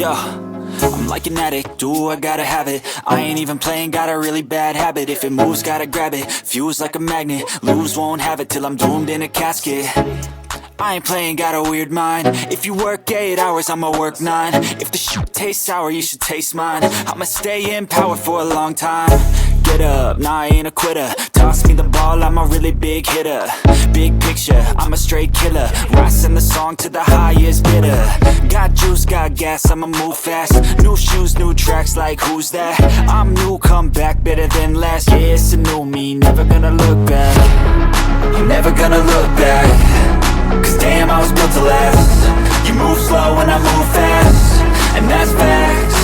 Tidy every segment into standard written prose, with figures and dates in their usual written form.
Yo, I'm like an addict, do I gotta have it. I ain't even playing, got a really bad habit. If it moves, gotta grab it, fuse like a magnet. Lose, won't have it till I'm doomed in a casket. I ain't playing, got a weird mind. If you work 8 hours, I'ma work 9. If the shoot tastes sour, you should taste mine. I'ma stay in power for a long time. Get up, nah, I ain't a quitter. Toss me the ball, I'm a really big hitter. Big picture, I'm a straight killer. Rising the song to the highest bidder. Got juice, got gas, I'ma move fast. New shoes, new tracks, like who's that? I'm new, come back, better than last. Yeah, it's a new me, never gonna look back. I'm never gonna look back. Cause damn, I was built to last. You move slow and I move fast, and that's facts.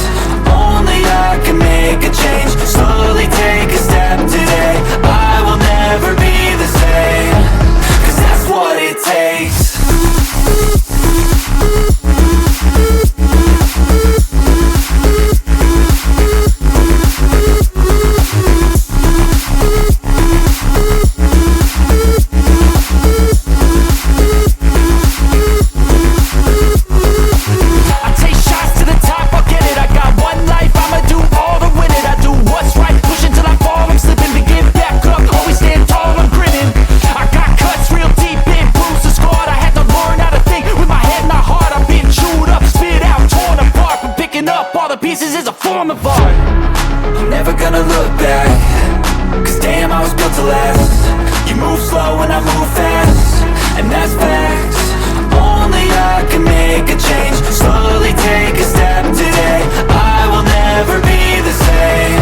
Only I can make a change. Slowly take a step today. I will never be the same. Cause that's what it takes. Pieces is a form of art. I'm never gonna look back. Cause damn, I was built to last. You move slow and I move fast, and that's facts. Only I can make a change. Slowly take a step today. I will never be the same.